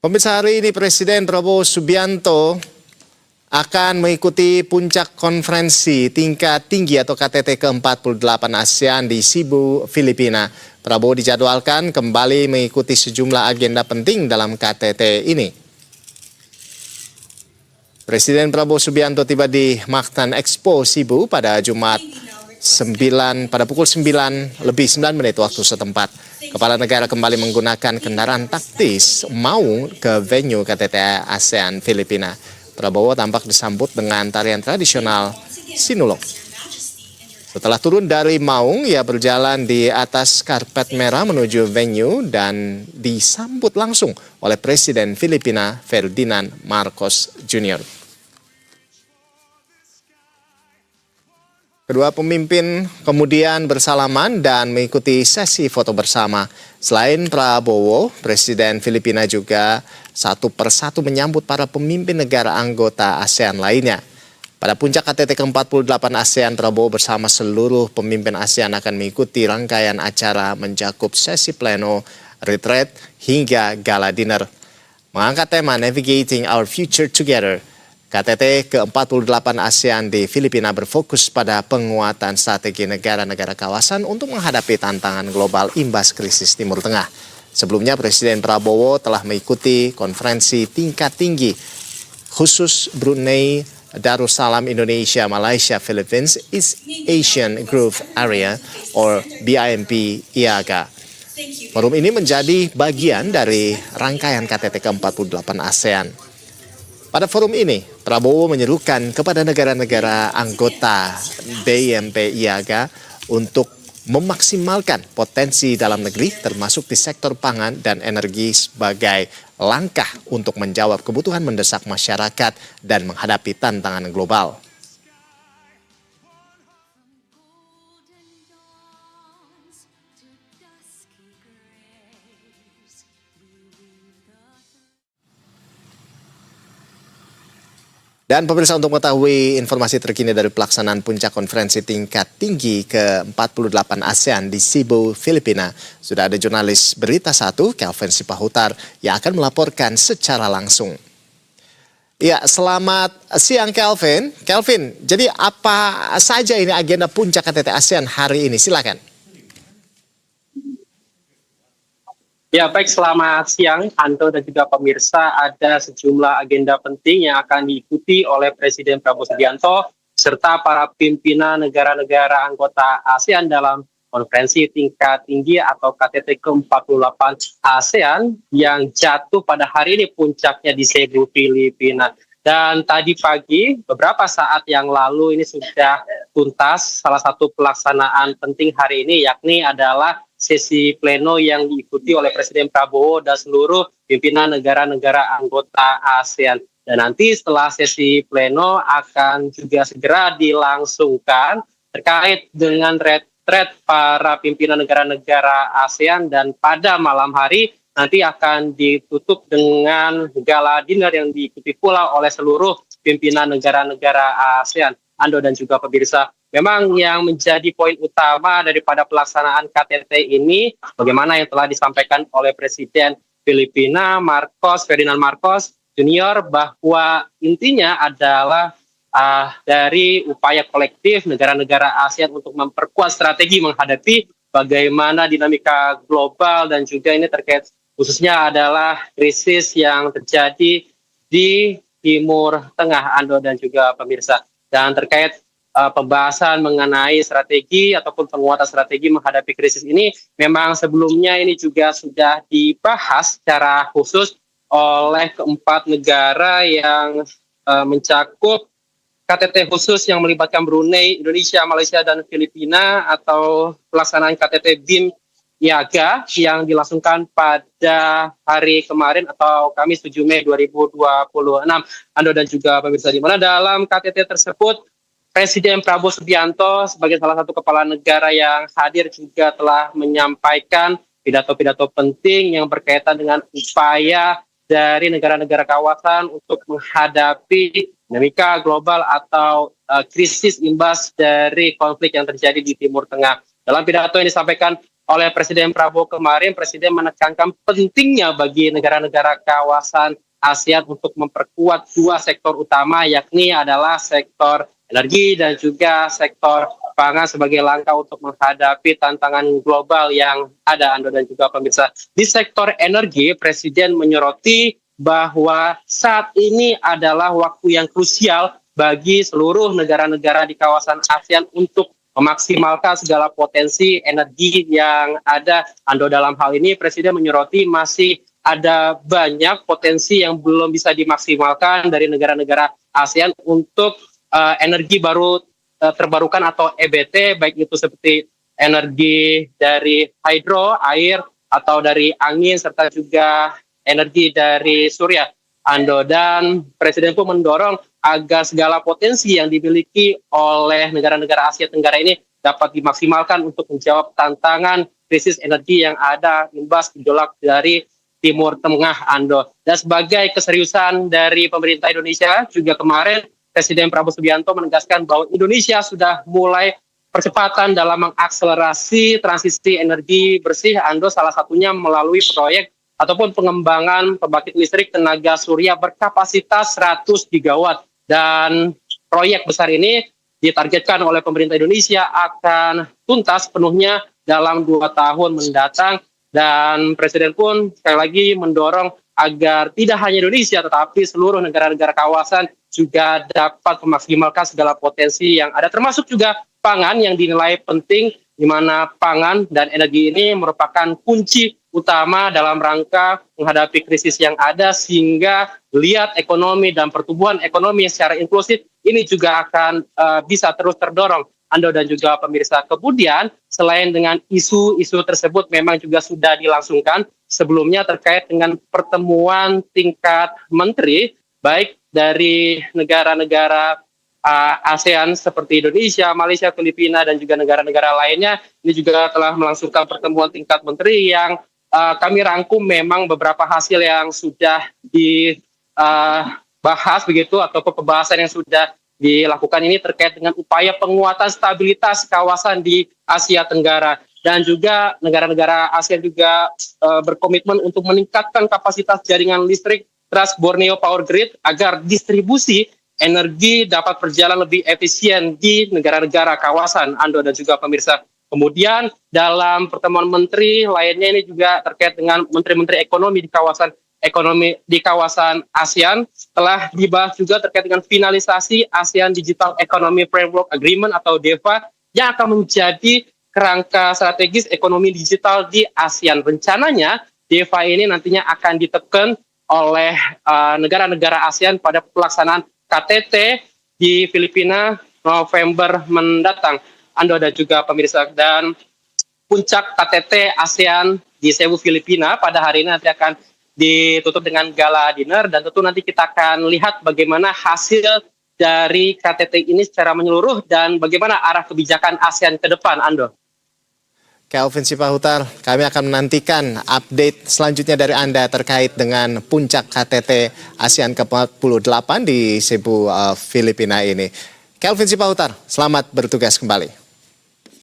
Pemirsa, hari ini Presiden Prabowo Subianto akan mengikuti puncak konferensi tingkat tinggi atau KTT ke-48 ASEAN di Cebu, Filipina. Prabowo dijadwalkan kembali mengikuti sejumlah agenda penting dalam KTT ini. Presiden Prabowo Subianto tiba di Mactan Expo Cebu pada Jumat pada pukul 9 lebih 9 menit waktu setempat. Kepala negara kembali menggunakan kendaraan taktis Maung ke venue KTT ASEAN Filipina. Prabowo tampak disambut dengan tarian tradisional Sinulog. Setelah turun dari Maung, ia berjalan di atas karpet merah menuju venue dan disambut langsung oleh Presiden Filipina Ferdinand Marcos Jr. Kedua pemimpin kemudian bersalaman dan mengikuti sesi foto bersama. Selain Prabowo, Presiden Filipina juga satu persatu menyambut para pemimpin negara anggota ASEAN lainnya. Pada puncak KTT ke-48 ASEAN, Prabowo bersama seluruh pemimpin ASEAN akan mengikuti rangkaian acara mencakup sesi pleno, retreat, hingga gala dinner. Mengangkat tema Navigating Our Future Together, KTT ke-48 ASEAN di Filipina berfokus pada penguatan strategi negara-negara kawasan untuk menghadapi tantangan global imbas krisis Timur Tengah. Sebelumnya, Presiden Prabowo telah mengikuti konferensi tingkat tinggi khusus Brunei Darussalam Indonesia Malaysia Philippines East Asian Growth Area or BIMP IAGA. Forum ini menjadi bagian dari rangkaian KTT ke-48 ASEAN. Pada forum ini, Prabowo menyerukan kepada negara-negara anggota BIMP IAGA untuk memaksimalkan potensi dalam negeri termasuk di sektor pangan dan energi sebagai langkah untuk menjawab kebutuhan mendesak masyarakat dan menghadapi tantangan global. Dan pemirsa, untuk mengetahui informasi terkini dari pelaksanaan puncak konferensi tingkat tinggi ke-48 ASEAN di Cebu, Filipina, sudah ada jurnalis Berita 1, Kelvin Sipahutar, yang akan melaporkan secara langsung. Ya, selamat siang Kelvin. Kelvin, jadi apa saja ini agenda puncak KTT ASEAN hari ini? Silakan. Ya, baik, selamat siang Anto dan juga pemirsa. Ada sejumlah agenda penting yang akan diikuti oleh Presiden Prabowo Subianto serta para pimpinan negara-negara anggota ASEAN dalam konferensi tingkat tinggi atau KTT ke-48 ASEAN yang jatuh pada hari ini puncaknya di Cebu, Filipina. Dan tadi pagi, beberapa saat yang lalu ini sudah tuntas salah satu pelaksanaan penting hari ini, yakni adalah sesi pleno yang diikuti oleh Presiden Prabowo dan seluruh pimpinan negara-negara anggota ASEAN. Dan nanti setelah sesi pleno akan juga segera dilangsungkan terkait dengan retret para pimpinan negara-negara ASEAN, dan pada malam hari nanti akan ditutup dengan gala dinner yang diikuti pula oleh seluruh pimpinan negara-negara ASEAN. Ando dan juga pemirsa, memang yang menjadi poin utama daripada pelaksanaan KTT ini, bagaimana yang telah disampaikan oleh Presiden Filipina Ferdinand Marcos Jr., bahwa intinya adalah dari upaya kolektif negara-negara ASEAN untuk memperkuat strategi menghadapi bagaimana dinamika global dan juga ini terkait khususnya adalah krisis yang terjadi di Timur Tengah, Ando dan juga pemirsa. Dan terkait pembahasan mengenai strategi ataupun penguatan strategi menghadapi krisis ini, memang sebelumnya ini juga sudah dibahas secara khusus oleh keempat negara yang mencakup KTT khusus yang melibatkan Brunei, Indonesia, Malaysia, dan Filipina atau pelaksanaan KTT BIM IAGA yang dilangsungkan pada hari kemarin atau Kamis 7 Mei 2026. Ando dan juga pemirsa, di mana dalam KTT tersebut Presiden Prabowo Subianto sebagai salah satu kepala negara yang hadir juga telah menyampaikan pidato-pidato penting yang berkaitan dengan upaya dari negara-negara kawasan untuk menghadapi dinamika global atau krisis imbas dari konflik yang terjadi di Timur Tengah. Dalam pidato yang disampaikan oleh Presiden Prabowo kemarin, Presiden menekankan pentingnya bagi negara-negara kawasan ASEAN untuk memperkuat dua sektor utama, yakni adalah sektor energi dan juga sektor pangan sebagai langkah untuk menghadapi tantangan global yang ada, Ando dan juga pemirsa. Di sektor energi, Presiden menyoroti bahwa saat ini adalah waktu yang krusial bagi seluruh negara-negara di kawasan ASEAN untuk memaksimalkan segala potensi energi yang ada. Ando, dalam hal ini Presiden menyoroti masih ada banyak potensi yang belum bisa dimaksimalkan dari negara-negara ASEAN untuk energi baru terbarukan atau EBT, baik itu seperti energi dari hidro, air, atau dari angin, serta juga energi dari surya, Ando. Dan Presiden pun mendorong agar segala potensi yang dimiliki oleh negara-negara Asia Tenggara ini dapat dimaksimalkan untuk menjawab tantangan krisis energi yang ada imbas gejolak dari Timur Tengah, Ando. Dan sebagai keseriusan dari pemerintah Indonesia, juga kemarin Presiden Prabowo Subianto menegaskan bahwa Indonesia sudah mulai percepatan dalam mengakselerasi transisi energi bersih, Ando, salah satunya melalui proyek ataupun pengembangan pembangkit listrik tenaga surya berkapasitas 100 gigawatt. Dan proyek besar ini ditargetkan oleh pemerintah Indonesia akan tuntas penuhnya dalam 2 tahun mendatang. Dan Presiden pun sekali lagi mendorong agar tidak hanya Indonesia tetapi seluruh negara-negara kawasan juga dapat memaksimalkan segala potensi yang ada, termasuk juga pangan yang dinilai penting, di mana pangan dan energi ini merupakan kunci utama dalam rangka menghadapi krisis yang ada, sehingga lihat ekonomi dan pertumbuhan ekonomi secara inklusif ini juga akan bisa terus terdorong, Ando dan juga pemirsa. Kemudian selain dengan isu-isu tersebut memang juga sudah dilangsungkan sebelumnya terkait dengan pertemuan tingkat menteri, baik dari negara-negara ASEAN seperti Indonesia, Malaysia, Filipina, dan juga negara-negara lainnya. Ini juga telah melangsungkan pertemuan tingkat menteri yang kami rangkum memang beberapa hasil yang sudah dibahas begitu, ataupun pembahasan yang sudah dilakukan ini terkait dengan upaya penguatan stabilitas kawasan di Asia Tenggara. Dan juga negara-negara ASEAN juga berkomitmen untuk meningkatkan kapasitas jaringan listrik Trans Borneo Power Grid agar distribusi energi dapat berjalan lebih efisien di negara-negara kawasan, Ando dan juga pemirsa. Kemudian dalam pertemuan menteri lainnya ini juga terkait dengan menteri-menteri ekonomi di kawasan ASEAN telah dibahas juga terkait dengan finalisasi ASEAN Digital Economy Framework Agreement atau DEFA yang akan menjadi kerangka strategis ekonomi digital di ASEAN. Rencananya DEFA ini nantinya akan ditekan oleh negara-negara ASEAN pada pelaksanaan KTT di Filipina November mendatang, Ando dan juga pemirsa. Dan puncak KTT ASEAN di Cebu, Filipina pada hari ini nanti akan ditutup dengan gala dinner, dan tentu nanti kita akan lihat bagaimana hasil dari KTT ini secara menyeluruh dan bagaimana arah kebijakan ASEAN ke depan, Ando. Kelvin Sipahutar, kami akan menantikan update selanjutnya dari Anda terkait dengan puncak KTT ASEAN ke-48 di Cebu, Filipina ini. Kelvin Sipahutar, selamat bertugas kembali.